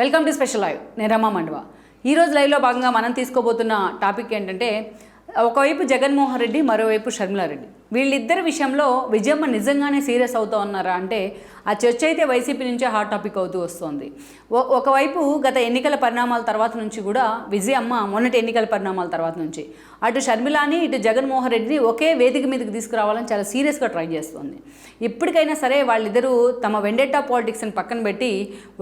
Welcome to special live. నేను రమా మండవ. ఈరోజు లైవ్లో భాగంగా మనం తీసుకోబోతున్న టాపిక్ ఏంటంటే, ఒకవైపు జగన్మోహన్ రెడ్డి, మరోవైపు షర్మిలారెడ్డి. వీళ్ళిద్దరి విషయంలో విజయమ్మ నిజంగానే సీరియస్ అవుతూ ఉన్నారా అంటే ఆ చర్చ అయితే వైసీపీ నుంచే హాట్ టాపిక్ అవుతూ వస్తుంది. ఒకవైపు గత ఎన్నికల పరిణామాల తర్వాత నుంచి కూడా విజయమ్మ, మొన్నటి ఎన్నికల పరిణామాల తర్వాత నుంచి అటు షర్మిలాని ఇటు జగన్మోహన్ రెడ్డిని ఒకే వేదిక మీదకి తీసుకురావాలని చాలా సీరియస్గా ట్రై చేస్తుంది. ఇప్పటికైనా సరే వాళ్ళిద్దరూ తమ వెండెట్టా పాలిటిక్స్ని పక్కన పెట్టి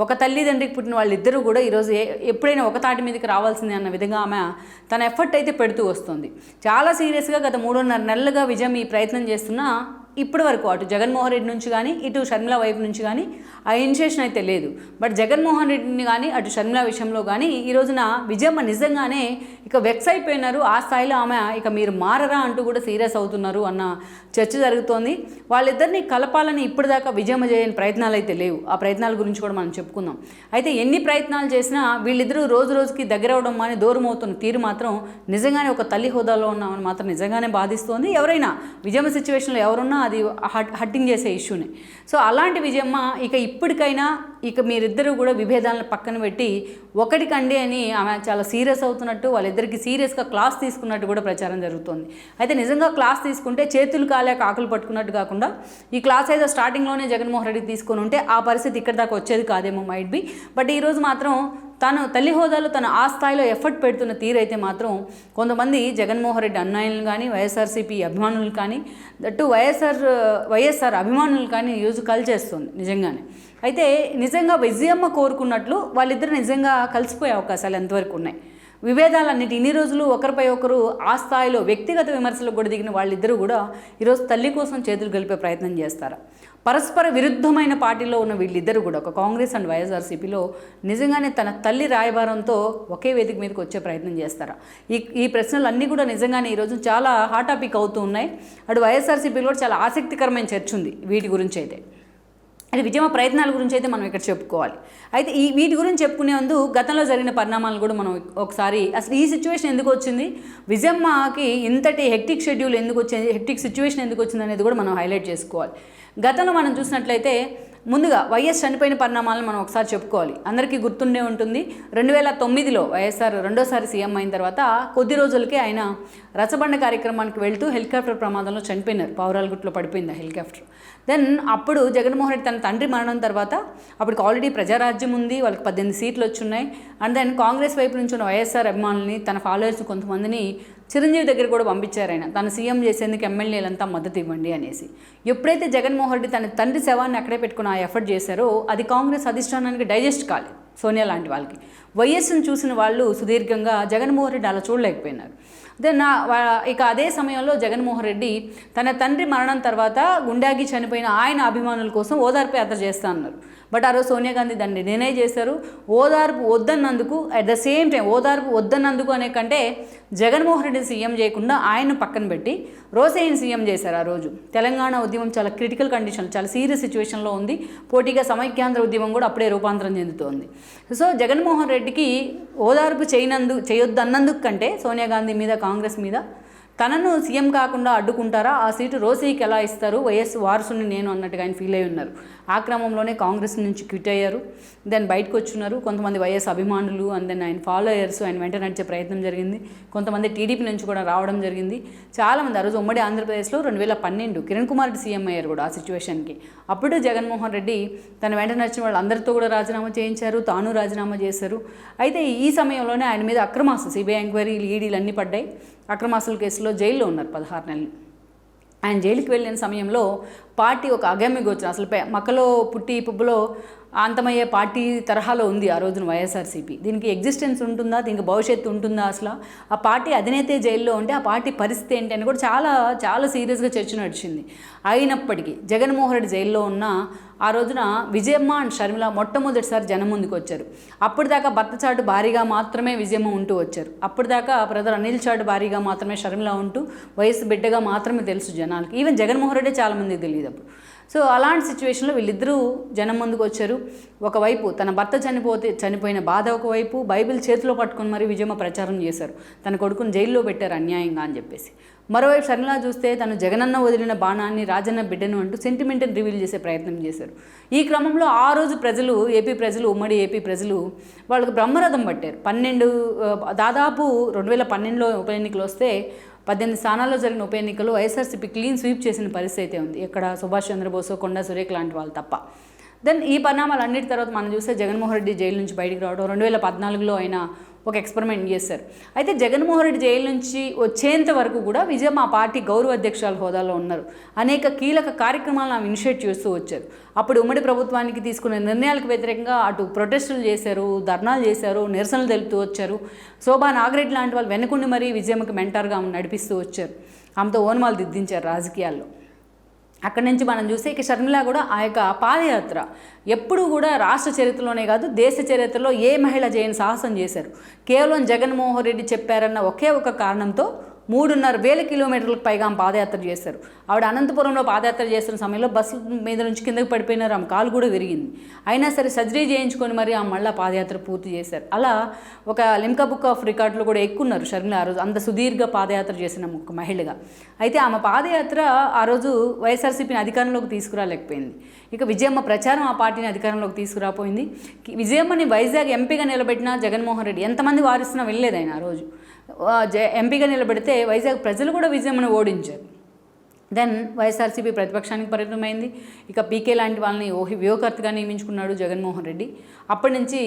ఒక తల్లిదండ్రికి పుట్టిన వాళ్ళిద్దరూ కూడా ఈరోజు ఎప్పుడైనా ఒక తాటి మీదకి రావాల్సిందే అన్న విధంగా ఆమె తన ఎఫర్ట్ అయితే పెడుతూ వస్తుంది. చాలా సీరియస్గా గత 3.5 నెలలుగా విజయం ఈ ప్రయత్నం చేస్తున్నా ఇప్పటి వరకు అటు జగన్మోహన్ రెడ్డి నుంచి కానీ ఇటు షర్మిల వైపు నుంచి కానీ ఆ ఇనిషియేషన్ అయితే లేదు. బట్ జగన్మోహన్ రెడ్డిని కానీ అటు షర్మిల విషయంలో కానీ ఈ రోజున విజయమ్మ నిజంగానే ఇక వెక్స్ అయిపోయినారు. ఆ స్థాయిలో ఆమె ఇక మీరు మారరా అంటూ కూడా సీరియస్ అవుతున్నారు అన్న చర్చ జరుగుతోంది. వాళ్ళిద్దరిని కలపాలని ఇప్పటిదాకా విజయమ్మ చేయని ప్రయత్నాలు అయితే లేవు. ఆ ప్రయత్నాల గురించి కూడా మనం చెప్పుకుందాం. అయితే ఎన్ని ప్రయత్నాలు చేసినా వీళ్ళిద్దరూ రోజు రోజుకి దగ్గర అవడం కానీ దూరం అవుతున్న తీరు మాత్రం నిజంగానే ఒక తల్లి హోదాలో ఉన్నామని మాత్రం నిజంగానే బాధిస్తోంది. ఎవరైనా విజయమ్మ సిచ్యువేషన్లో ఎవరున్నా అది హట్టింగ్ చేసే ఇష్యూనే. సో అలాంటి విజయమ్మ ఇక ఇప్పటికైనా ఇక మీరిద్దరూ కూడా విభేదాలను పక్కన పెట్టి ఒకటికండి అని ఆమె చాలా సీరియస్ అవుతున్నట్టు, వాళ్ళిద్దరికి సీరియస్గా క్లాస్ తీసుకున్నట్టు కూడా ప్రచారం జరుగుతుంది. అయితే నిజంగా క్లాస్ తీసుకుంటే చేతులు కాలేక ఆకులు పట్టుకున్నట్టు కాకుండా ఈ క్లాస్ ఏదో స్టార్టింగ్లోనే జగన్మోహన్ రెడ్డి తీసుకొని ఉంటే ఆ పరిస్థితి ఇక్కడ దాకా వచ్చేది కాదేమో, మైట్ బి. బట్ ఈరోజు మాత్రం తను తల్లి హోదాలో తను ఆ స్థాయిలో ఎఫర్ట్ పెడుతున్న తీరైతే మాత్రం కొంతమంది జగన్మోహన్ రెడ్డి అన్నాయులను కానీ వైఎస్ఆర్సీపీ అభిమానులు కానీ దట్టు వైఎస్ఆర్ అభిమానులు కానీ ఈరోజు కలిచేస్తుంది నిజంగానే. అయితే నిజంగా విజయమ్మ కోరుకున్నట్లు వాళ్ళిద్దరు నిజంగా కలిసిపోయే అవకాశాలు ఎంతవరకు ఉన్నాయి? విభేదాలన్నిటి ఇన్ని రోజులు ఒకరిపై ఒకరు ఆ స్థాయిలో వ్యక్తిగత విమర్శలకు కూడా దిగిన వాళ్ళిద్దరూ కూడా ఈరోజు తల్లి కోసం చేతులు కలిపే ప్రయత్నం చేస్తారా? పరస్పర విరుద్ధమైన పార్టీలో ఉన్న వీళ్ళిద్దరూ కూడా ఒక కాంగ్రెస్ అండ్ వైఎస్ఆర్సీపీలో నిజంగానే తన తల్లి రాయబారంతో ఒకే వేదిక మీదకి వచ్చే ప్రయత్నం చేస్తారా? ఈ ప్రశ్నలు అన్నీ కూడా నిజంగానే ఈరోజు చాలా హాట్ టాపిక్ అవుతూ ఉన్నాయి. అటు వైఎస్ఆర్సీపీలో కూడా చాలా ఆసక్తికరమైన చర్చ ఉంది వీటి గురించి. అయితే అది విజయమ్మ ప్రయత్నాల గురించి అయితే మనం ఇక్కడ చెప్పుకోవాలి. అయితే వీటి గురించి చెప్పుకునే ముందు గతంలో జరిగిన పరిణామాలు కూడా మనం ఒకసారి అసలు ఈ సిచ్యువేషన్ ఎందుకు వచ్చింది, విజయమ్మకి ఇంతటి హెక్టిక్ షెడ్యూల్ ఎందుకు వచ్చింది, హెక్టిక్ సిచ్యువేషన్ ఎందుకు వచ్చింది అనేది కూడా మనం హైలైట్ చేసుకోవాలి. గతంలో మనం చూసినట్లయితే ముందుగా వైఎస్ చనిపోయిన పరిణామాలను మనం ఒకసారి చెప్పుకోవాలి. అందరికీ గుర్తుండే ఉంటుంది. 2009లో వైఎస్ఆర్ రెండోసారి సీఎం అయిన తర్వాత కొద్ది రోజులకే ఆయన రచ్చబండ కార్యక్రమానికి వెళ్తూ హెలికాప్టర్ ప్రమాదంలో చనిపోయినారు. పావురాలగుట్లో పడిపోయింది ఆ హెలికాప్టర్. దెన్ అప్పుడు జగన్మోహన్ రెడ్డి తన తండ్రి మరణం తర్వాత అప్పటికి ఆల్రెడీ ప్రజారాజ్యం ఉంది, వాళ్ళకి 18 సీట్లు వచ్చున్నాయి. అండ్ దెన్ కాంగ్రెస్ వైపు నుంచి ఉన్న వైఎస్ఆర్ అభిమానుల్ని తన ఫాలోవర్స్ కొంతమందిని చిరంజీవి దగ్గర కూడా పంపించారు. ఆయన తను సీఎం చేసేందుకు ఎమ్మెల్యేలంతా మద్దతు ఇవ్వండి అనేసి. ఎప్పుడైతే జగన్మోహన్ రెడ్డి తన తండ్రి శవాన్ని అక్కడే పెట్టుకుని ఆ ఎఫర్ట్ చేశారో అది కాంగ్రెస్ అధిష్టానానికి డైజెస్ట్ కాలేదు. సోనియా లాంటి వాళ్ళకి వైఎస్ని చూసిన వాళ్ళు సుదీర్ఘంగా జగన్మోహన్ రెడ్డి అలా చూడలేకపోయినారు. దెన్ ఇక అదే సమయంలో జగన్మోహన్ రెడ్డి తన తండ్రి మరణం తర్వాత గుండాగి చనిపోయిన ఆయన అభిమానుల కోసం ఓదార్పు యాత్ర చేస్తా అన్నారు. బట్ ఆ రోజు సోనియా గాంధీ దాన్ని డినై చేశారు. ఓదార్పు వద్దన్నందుకు, అట్ ద సేమ్ టైం ఓదార్పు వద్దన్నందుకు అనే కంటే జగన్మోహన్ రెడ్డిని సీఎం చేయకుండా ఆయన్ను పక్కన పెట్టి రోసయ్యని సీఎం చేశారు. ఆ రోజు తెలంగాణ ఉద్యమం చాలా క్రిటికల్ కండిషన్, చాలా సీరియస్ సిచ్యువేషన్లో ఉంది. పోటీగా సమైక్యాంధ్ర ఉద్యమం కూడా అప్పుడే రూపాంతరం చెందుతోంది. సో జగన్మోహన్ రెడ్డికి ఓదార్పు చేయొద్దన్నందుకు కంటే సోనియా గాంధీ మీద, కాంగ్రెస్ మీద తనను సీఎం కాకుండా అడ్డుకుంటారా, ఆ సీటు రోసయ్యకి ఎలా ఇస్తారు, వైఎస్ వారసుని నేను అన్నట్టుగా ఆయన ఫీల్ అయి ఉన్నారు. ఆ క్రమంలోనే కాంగ్రెస్ నుంచి క్విట్ అయ్యారు. దెన్ బయటకు వచ్చున్నారు కొంతమంది వైఎస్ అభిమానులు. అండ్ దెన్ ఆయన ఫాలోయర్స్ ఆయన వెంట నడిచే ప్రయత్నం జరిగింది. కొంతమంది టీడీపీ నుంచి కూడా రావడం జరిగింది. చాలామంది ఆ రోజు ఉమ్మడి ఆంధ్రప్రదేశ్లో 2012 కిరణ్ కుమార్ రెడ్డి సీఎం అయ్యారు కూడా ఆ సిచ్యువేషన్కి. అప్పుడు జగన్మోహన్ రెడ్డి తన వెంట నడిచిన వాళ్ళందరితో కూడా రాజీనామా చేయించారు, తాను రాజీనామా చేశారు. అయితే ఈ సమయంలోనే ఆయన మీద అక్రమాస్తులు, సిబిఐ ఎంక్వైరీలు, ఈడీలు అన్నీ పడ్డాయి. అక్రమాస్తుల కేసులో జైల్లో ఉన్నారు 16 నెలలు. ఆయన జైలుకి వెళ్ళిన సమయంలో పార్టీ ఒక అగమ్య గోచరం, అసలు మక్కలో పుట్టి పుబ్బులో అంతమయ్యే పార్టీ తరహాలో ఉంది ఆ రోజున వైఎస్ఆర్సీపీ. దీనికి ఎగ్జిస్టెన్స్ ఉంటుందా, దీనికి భవిష్యత్తు ఉంటుందా, అసలు ఆ పార్టీ అధినేతే జైల్లో ఉంటే ఆ పార్టీ పరిస్థితి ఏంటి అని కూడా చాలా చాలా సీరియస్గా చర్చ నడిచింది. అయినప్పటికీ జగన్మోహన్ రెడ్డి జైల్లో ఉన్న ఆ రోజున విజయమ్మ అండ్ షర్మిల మొట్టమొదటిసారి జనం ముందుకు వచ్చారు. అప్పటిదాకా భర్త చాటు భారీగా మాత్రమే విజయమ్మ ఉంటూ వచ్చారు. అప్పటిదాకా బ్రదర్ అనిల్ చాటు భారీగా మాత్రమే షర్మిల ఉంటూ వయసు బిడ్డగా మాత్రమే తెలుసు జనాలకి. ఈవెన్ జగన్మోహన్ రెడ్డి చాలామందికి తెలియదు అప్పుడు. సో అలాంటి సిచ్యువేషన్లో వీళ్ళిద్దరూ జనం ముందుకు వచ్చారు. ఒకవైపు తన భర్త చనిపోయిన బాధ ఒకవైపు, బైబిల్ చేతిలో పట్టుకొని మరీ విజయమ్మ ప్రచారం చేశారు. తన కొడుకుని జైల్లో పెట్టారు అన్యాయంగా అని చెప్పేసి. మరోవైపు షర్మిల చూస్తే తను జగనన్న వదిలిన బాణాన్ని రాజన్న బిడ్డను అంటూ సెంటిమెంట్ని రివీల్ చేసే ప్రయత్నం చేశారు. ఈ క్రమంలో ఆ రోజు ప్రజలు, ఏపీ ప్రజలు, ఉమ్మడి ఏపీ ప్రజలు వాళ్ళకి బ్రహ్మరథం పట్టారు. దాదాపు 2012లో ఉప ఎన్నికలు వస్తే 18 స్థానాల్లో జరిగిన ఉప ఎన్నికలు వైఎస్ఆర్సీపీ క్లీన్ స్వీప్ చేసిన పరిస్థితి అయితే ఉంది. ఇక్కడ సుభాష్ చంద్రబోస్, కొండా సురేఖ లాంటి వాళ్ళు తప్ప. దెన్ ఈ పరిణామాలు అన్నిటి తర్వాత మనం చూస్తే జగన్మోహన్ రెడ్డి జైలు నుంచి బయటికి రావడం, 2014లో ఆయన ఒక ఎక్స్పెరిమెంట్ చేశారు. అయితే జగన్మోహన్ రెడ్డి జైలు నుంచి వచ్చేంత వరకు కూడా విజయమ్మ ఆ పార్టీ గౌరవ అధ్యక్షురాల హోదాలో ఉన్నారు. అనేక కీలక కార్యక్రమాలను ఆమె ఇనిషియేట్ చేస్తూ వచ్చారు. అప్పుడు ఉమ్మడి ప్రభుత్వానికి తీసుకునే నిర్ణయాలకు వ్యతిరేకంగా అటు ప్రొటెస్టులు చేశారు, ధర్నాలు చేశారు, నిరసనలు తెలుపుతూ వచ్చారు. శోభా నాగిరెడ్డి లాంటి వాళ్ళు వెనుకుండి మరీ విజయమ్మకి మెంటర్గా నడిపిస్తూ వచ్చారు. ఆమెతో ఓనమాలు దిద్దించారు రాజకీయాల్లో. అక్కడి నుంచి మనం చూస్తే ఇక షర్మిల కూడా ఆ యొక్క పాదయాత్ర ఎప్పుడు కూడా రాష్ట్ర చరిత్రలోనే కాదు దేశ చరిత్రలో ఏ మహిళ చేయని సాహసం చేశారు. కేవలం జగన్మోహన్ రెడ్డి చెప్పారన్న ఒకే ఒక కారణంతో 3,500 కిలోమీటర్లకు పైగా ఆమె పాదయాత్ర చేశారు. ఆవిడ అనంతపురంలో పాదయాత్ర చేస్తున్న సమయంలో బస్సు మీద నుంచి కిందకి పడిపోయినారు. ఆమె కాలు కూడా విరిగింది. అయినా సరే సర్జరీ చేయించుకొని మరి ఆమె మళ్ళీ పాదయాత్ర పూర్తి చేశారు. అలా ఒక లిమ్కా బుక్ ఆఫ్ రికార్డులో కూడా ఎక్కున్నారు షర్మిల ఆ రోజు, అంత సుదీర్ఘ పాదయాత్ర చేసిన ఒక మహిళగా. అయితే ఆమె పాదయాత్ర ఆ రోజు వైఎస్ఆర్సీపీని అధికారంలోకి తీసుకురాలేకపోయింది. ఇక విజయమ్మ ప్రచారం ఆ పార్టీని అధికారంలోకి తీసుకురాపోయింది. విజయమ్మని వైజాగ్ ఎంపీగా నిలబెట్టిన జగన్మోహన్ రెడ్డి ఎంతమంది వారిస్తున్నా వెళ్ళలేదు ఆయన ఆ రోజు. ఎంపీగా నిలబెడితే వైజాగ్ ప్రజలు కూడా విజయమ్మను ఓడించారు. దెన్ వైఎస్ఆర్సీపీ ప్రతిపక్షానికి పరిమితమైంది. ఇక పీకే లాంటి వాళ్ళని వ్యూహకర్తగా నియమించుకున్నాడు జగన్మోహన్ రెడ్డి. అప్పటి నుంచి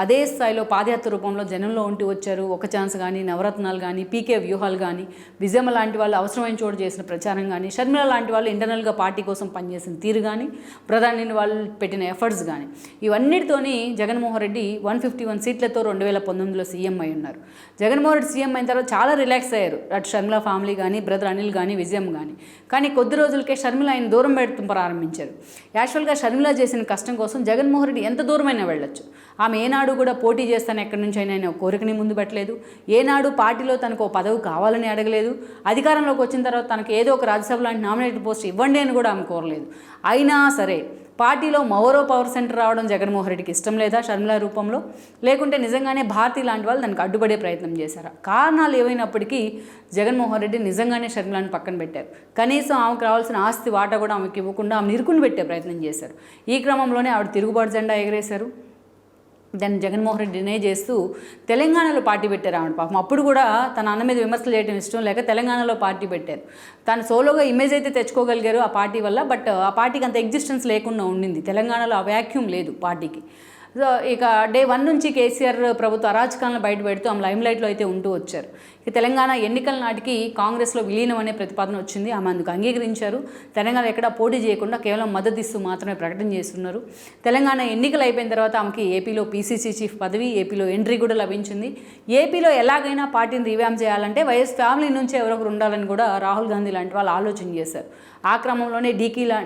అదే స్థాయిలో పాదయాత్ర రూపంలో జనంలో ఉంటూ వచ్చారు. ఒక ఛాన్స్ కానీ, నవరత్నాలు కానీ, పీకే వ్యూహాలు కానీ, విజయమ్మ లాంటి వాళ్ళు అవసరమైన చోటు చేసిన ప్రచారం కానీ, షర్మిల లాంటి వాళ్ళు ఇంటర్నల్గా పార్టీ కోసం పనిచేసిన తీరు కానీ, ప్రధాని వాళ్ళు పెట్టిన ఎఫర్ట్స్ కానీ, ఇవన్నిటితోని జగన్మోహన్ రెడ్డి 151 సీట్లతో 2019లో సీఎం అయి ఉన్నారు. జగన్మోహన్ రెడ్డి సీఎం అయిన తర్వాత చాలా రిలాక్స్ అయ్యారు. అటు షర్మిల ఫ్యామిలీ కానీ, బ్రదర్ అనిల్ కానీ, విజయమ్మ కానీ. కానీ కొద్ది రోజులకే షర్మిల ఆయన దూరం పెడుతూ ప్రారంభించారు. యాక్చువల్గా షర్మిల చేసిన కష్టం కోసం జగన్మోహన్ రెడ్డి ఎంత దూరమైనా వెళ్ళొచ్చు. ఆమె ఏనాడు కూడా పోటీ చేస్తాను ఎక్కడి నుంచి అయినా కోరికని ముందు పెట్టలేదు. ఏనాడు పార్టీలో తనకు పదవి కావాలని అడగలేదు. అధికారంలోకి వచ్చిన తర్వాత తనకు ఏదో ఒక రాజ్యసభ లాంటి నామినేటెడ్ పోస్ట్ ఇవ్వండి అని కూడా ఆమె కోరలేదు. అయినా సరే పార్టీలో మరో పవర్ సెంటర్ రావడం జగన్మోహన్ రెడ్డికి ఇష్టం లేదా షర్మిల రూపంలో, లేకుంటే నిజంగానే భారతి లాంటి వాళ్ళు దానికి అడ్డుపడే ప్రయత్నం చేశారా? కారణాలు ఏవైనప్పటికీ జగన్మోహన్ రెడ్డి నిజంగానే షర్మిలను పక్కన పెట్టారు. కనీసం ఆమెకు రావాల్సిన ఆస్తి వాటా కూడా ఆమెకి ఇవ్వకుండా ఆమె ఇరుకుని పెట్టే ప్రయత్నం చేశారు. ఈ క్రమంలోనే ఆవిడ తిరుగుబాటు జెండా ఎగరేశారు. దాన్ని జగన్మోహన్ రెడ్డి డినై చేస్తూ తెలంగాణలో పార్టీ పెట్టారు ఆవిడ. పాపం అప్పుడు కూడా తన అన్న మీద విమర్శలు చేయడం ఇష్టం లేక తెలంగాణలో పార్టీ పెట్టారు. తను సోలోగా ఇమేజ్ అయితే తెచ్చుకోగలిగారు ఆ పార్టీ వల్ల. బట్ ఆ పార్టీకి అంత ఎగ్జిస్టెన్స్ లేకుండా ఉండింది. తెలంగాణలో ఆ వ్యాక్యూమ్ లేదు పార్టీకి. సో ఇక డే 1 నుంచి కేసీఆర్ ప్రభుత్వ అరాచకాలను బయటపెడుతూ ఆమె లైమ్ లైట్లో అయితే ఉంటూ వచ్చారు. ఇక తెలంగాణ ఎన్నికల నాటికి కాంగ్రెస్లో విలీనం అనే ప్రతిపాదన వచ్చింది. ఆమె అందుకు అంగీకరించారు. తెలంగాణ ఎక్కడా పోటీ చేయకుండా కేవలం మద్దతు ఇస్తూ మాత్రమే ప్రకటన చేస్తున్నారు. తెలంగాణ ఎన్నికలు అయిపోయిన తర్వాత ఆమెకి ఏపీలో పీసీసీ చీఫ్ పదవి, ఏపీలో ఎంట్రీ కూడా లభించింది. ఏపీలో ఎలాగైనా పార్టీని రివ్యామ్ చేయాలంటే వైఎస్ ఫ్యామిలీ నుంచి ఎవరొకరు ఉండాలని కూడా రాహుల్ గాంధీ లాంటి వాళ్ళు ఆలోచన చేశారు. ఆ క్రమంలోనే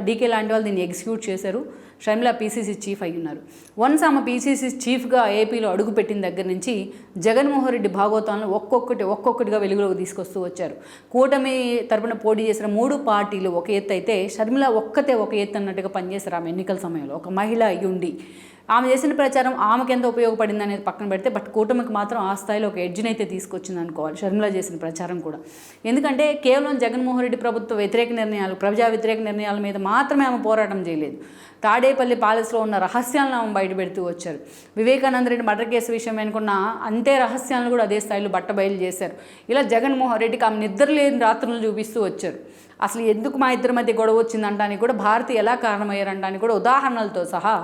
డీకే లాంటి వాళ్ళు దీన్ని ఎగ్జిక్యూట్ చేశారు. షర్మిల పీసీసీ చీఫ్ అయి ఉన్నారు. వన్స్ ఆమె పీసీసీ చీఫ్గా ఏపీలో అడుగుపెట్టిన దగ్గర నుంచి జగన్మోహన్ రెడ్డి భాగోతాలను ఒక్కొక్కటిగా వెలుగులోకి తీసుకొస్తూ వచ్చారు. కూటమి తరపున పోటీ చేసిన 3 పార్టీలు ఒక ఎత్తు అయితే షర్మిల ఒక్కతే ఒక ఎత్తు అన్నట్టుగా పనిచేశారు ఆమె ఎన్నికల సమయంలో. ఒక మహిళ అయ్యుండి ఆమె చేసిన ప్రచారం ఆమెకి ఎంత ఉపయోగపడింది అనేది పక్కన పెడితే, బట్ కూటమికి మాత్రం ఆ స్థాయిలో ఒక ఎడ్జ్ని అయితే తీసుకొచ్చింది అనుకోవాలి షర్మిల చేసిన ప్రచారం కూడా. ఎందుకంటే కేవలం జగన్మోహన్ రెడ్డి ప్రభుత్వ వ్యతిరేక నిర్ణయాలు, ప్రజా వ్యతిరేక నిర్ణయాల మీద మాత్రమే ఆమె పోరాటం చేయలేదు. తాడేపల్లి ప్యాలెస్లో ఉన్న రహస్యాలను ఆమె బయటపెడుతూ వచ్చారు. వివేకానంద రెడ్డి మర్డర్ కేసు విషయం అనుకున్న అంతే రహస్యాలను కూడా అదే స్థాయిలో బట్టబయలు చేశారు. ఇలా జగన్మోహన్ రెడ్డికి ఆమె నిద్ర లేని రాత్రులను చూపిస్తూ వచ్చారు. అసలు ఎందుకు మా ఇద్దరి మధ్య గొడవ వచ్చిందంటానికి కూడా, భారతి ఎలా కారణమయ్యారంటానికి కూడా ఉదాహరణలతో సహా,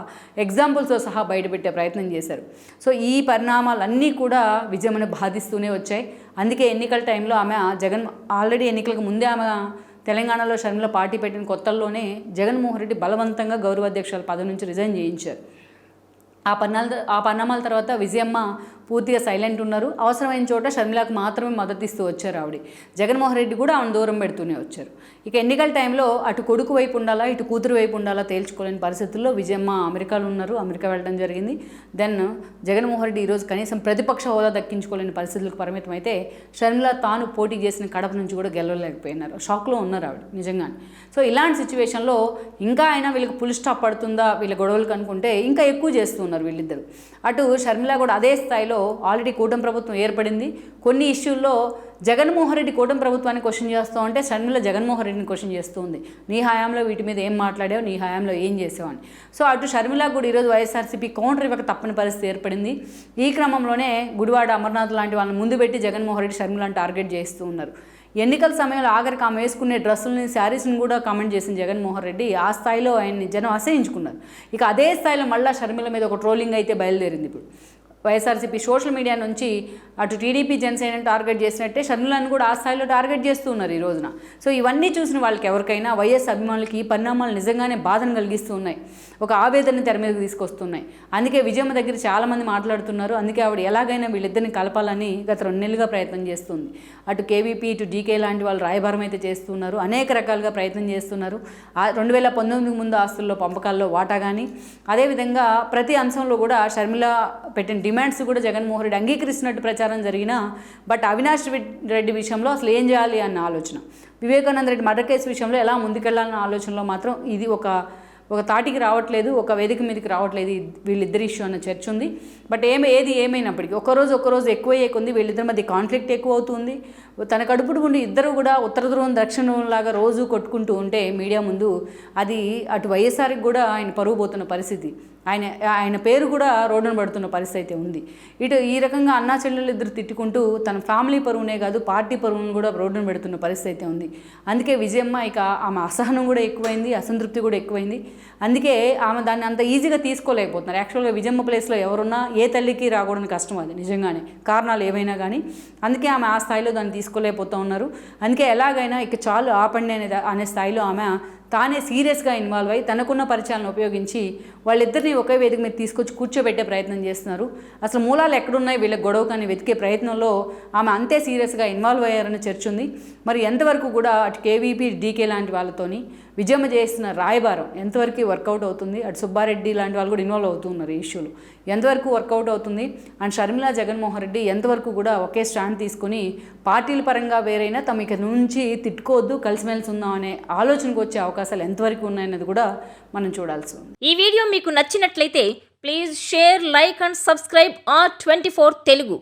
ఎగ్జాంపుల్స్తో సహా బయటపెట్టే ప్రయత్నం చేశారు. సో ఈ పరిణామాలన్నీ కూడా విజయమ్మని బాధిస్తూనే వచ్చాయి. అందుకే ఎన్నికల టైంలో ఆమె ఆల్రెడీ ఎన్నికలకు ముందే ఆమె తెలంగాణలో షర్మిల పార్టీ పెట్టిన కొత్తల్లోనే జగన్మోహన్ రెడ్డి బలవంతంగా గౌరవ అధ్యక్షుల పదవి నుంచి రిజైన్ చేయించారు. ఆ పరిణామాల తర్వాత విజయమ్మ పూర్తిగా సైలెంట్ ఉన్నారు. అవసరమైన చోట షర్మిలకు మాత్రమే మద్దతు ఇస్తూ వచ్చారు ఆవిడ. జగన్మోహన్ రెడ్డి కూడా ఆమెను దూరం పెడుతూనే వచ్చారు. ఇక ఎన్నికల టైంలో అటు కొడుకు వైపు ఉండాలా ఇటు కూతురు వైపు ఉండాలా తేల్చుకోలేని పరిస్థితుల్లో విజయమ్మ అమెరికాలో ఉన్నారు. అమెరికా వెళ్ళడం జరిగింది. దెన్ జగన్మోహన్ రెడ్డి ఈరోజు కనీసం ప్రతిపక్ష హోదా దక్కించుకోలేని పరిస్థితులకు పరిమితం అయితే షర్మిల తాను పోటీ చేసిన కడప నుంచి కూడా గెలవలేకపోయినారు. షాక్లో ఉన్నారు ఆవిడ నిజంగానే. సో ఇలాంటి సిచ్యువేషన్లో ఇంకా అయినా వీళ్ళకి ఫుల్ స్టాప్ పడుతుందా వీళ్ళ గొడవలకు అనుకుంటే ఇంకా ఎక్కువ చేస్తున్నారు వీళ్ళిద్దరు. అటు షర్మిల కూడా అదే స్థాయిలో ఆల్రెడీ కూటమి ప్రభుత్వం ఏర్పడింది. కొన్ని ఇష్యూల్లో జగన్మోహన్ రెడ్డి కూటమి ప్రభుత్వాన్ని క్వశ్చన్ చేస్తూ ఉంటే షర్మిల జగన్మోహన్ రెడ్డిని క్వశ్చన్ చేస్తూ ఉంది. నీ హయాంలో వీటి మీద ఏం మాట్లాడావు, నీ హయాంలో ఏం చేసావు అని. సో అటు షర్మిల కూడా ఈరోజు వైఎస్ఆర్సీపీ కౌంటర్ ఇవ్వక తప్పని పరిస్థితి ఏర్పడింది. ఈ క్రమంలోనే గుడివాడ అమర్నాథ్ లాంటి వాళ్ళని ముందు పెట్టి జగన్మోహన్ రెడ్డి షర్మిలను టార్గెట్ చేస్తూ ఉన్నారు. ఎన్నికల సమయంలో ఆఖరికి ఆమె వేసుకునే డ్రెస్సులని శారీస్ని కూడా కామెంట్ చేసిన జగన్మోహన్ రెడ్డి ఆ స్థాయిలో ఆయన్ని జనం అసహించుకున్నారు. ఇక అదే స్థాయిలో మళ్ళీ షర్మిల మీద ఒక ట్రోలింగ్ అయితే బయలుదేరింది. ఇప్పుడు వైఎస్ఆర్సీపీ సోషల్ మీడియా నుంచి అటు టీడీపీ జనసేన టార్గెట్ చేసినట్టే షర్మిలను కూడా ఆ స్థాయిలో టార్గెట్ చేస్తూ ఉన్నారు ఈ రోజున. సో ఇవన్నీ చూసిన వాళ్ళకి ఎవరికైనా వైఎస్ అభిమానులకి ఈ పరిణామాలు నిజంగానే బాధను కలిగిస్తూ ఉన్నాయి, ఒక ఆవేదనని తెర మీదకి తీసుకొస్తున్నాయి. అందుకే విజయమ్మ దగ్గర చాలామంది మాట్లాడుతున్నారు. అందుకే ఆవిడ ఎలాగైనా వీళ్ళిద్దరిని కలపాలని గత 2 నెలలుగా ప్రయత్నం చేస్తుంది. అటు కేవీపీ ఇటు డీకే లాంటి వాళ్ళు రాయబారం అయితే చేస్తున్నారు, అనేక రకాలుగా ప్రయత్నం చేస్తున్నారు. 2019 ముందు ఆస్తుల్లో పంపకాల్లో వాటా కానీ అదేవిధంగా ప్రతి అంశంలో కూడా షర్మిల పెట్టిన డిమాండ్స్ కూడా జగన్మోహన్ రెడ్డి అంగీకరిస్తున్నట్టు ప్రచారం జరిగినా బట్ అవినాష్ రెడ్డి విషయంలో అసలు ఏం చేయాలి అన్న ఆలోచన, వివేకానంద రెడ్డి మర్డర్ కేసు విషయంలో ఎలా ముందుకెళ్లాలన్న ఆలోచనలో మాత్రం ఇది ఒక తాటికి రావట్లేదు, ఒక వేదిక మీదకి రావట్లేదు. వీళ్ళిద్దరి ఇష్యూ అన్న చర్చ ఉంది. బట్ ఏది ఏమైనప్పటికీ ఒక్కరోజు ఎక్కువయ్యే కొంది వీళ్ళిద్దరి మధ్య కాన్ఫ్లిక్ట్ ఎక్కువ అవుతుంది. తన కడుపుడు ఉండి ఇద్దరు కూడా ఉత్తర ధ్రువం దక్షిణ ధ్రువం లాగా రోజు కొట్టుకుంటూ ఉంటే మీడియా ముందు అది అటు వైఎస్ఆర్కి కూడా ఆయన పరువు పోతున్న పరిస్థితి, ఆయన పేరు కూడా రోడ్డున పడుతున్న పరిస్థితి అయితే ఉంది. ఇటు ఈ రకంగా అన్నా చెల్లెలు ఇద్దరు తిట్టుకుంటూ తన ఫ్యామిలీ పరువునే కాదు పార్టీ పరువును కూడా రోడ్డున పెడుతున్న పరిస్థితి అయితే ఉంది. అందుకే విజయమ్మ ఇక ఆమె అసహనం కూడా ఎక్కువైంది, అసంతృప్తి కూడా ఎక్కువైంది. అందుకే ఆమె దాన్ని అంత ఈజీగా తీసుకోలేకపోతున్నారు. యాక్చువల్గా విజయమ్మ ప్లేస్లో ఎవరున్నా ఏ తల్లికి రాకూడని కష్టం అది నిజంగానే, కారణాలు ఏవైనా కానీ. అందుకే ఆమె ఆ స్థాయిలో దాన్ని తీసుకోలేకపోతూ ఉన్నారు. అందుకే ఎలాగైనా ఇక చాలు ఆపండి అనే స్థాయిలో ఆమె తానే సీరియస్గా ఇన్వాల్వ్ అయ్యి తనకున్న పరిచయాలను ఉపయోగించి వాళ్ళిద్దరిని ఒకే వేదిక మీద తీసుకొచ్చి కూర్చోబెట్టే ప్రయత్నం చేస్తున్నారు. అసలు మూలాలు ఎక్కడున్నాయి వీళ్ళ గొడవ కానీ వెతికే ప్రయత్నంలో ఆమె అంతే సీరియస్గా ఇన్వాల్వ్ అయ్యారని చర్చ ఉంది. మరి ఎంతవరకు కూడా అటు కేవీపీ డీకే లాంటి వాళ్ళతోని విజయమ్మ చేసిన రాయబారం ఎంతవరకు వర్కౌట్ అవుతుంది, అటు సుబ్బారెడ్డి లాంటి వాళ్ళు కూడా ఇన్వాల్వ్ అవుతున్నారు ఈ ఇష్యూలు, ఎంతవరకు వర్కౌట్ అవుతుంది అండ్ షర్మిల జగన్మోహన్ రెడ్డి ఎంతవరకు కూడా ఒకే స్టాండ్ తీసుకుని పార్టీల పరంగా వేరైనా తమ ఇక నుంచి తిట్టుకోవద్దు కలిసిమెలిసి ఉందాం అనే ఆలోచనకు వచ్చే అవకాశాలు ఎంతవరకు ఉన్నాయన్నది కూడా మనం చూడాల్సి ఉంది. ఈ వీడియో మీకు నచ్చినట్లయితే please share, like and subscribe R24 Telugu.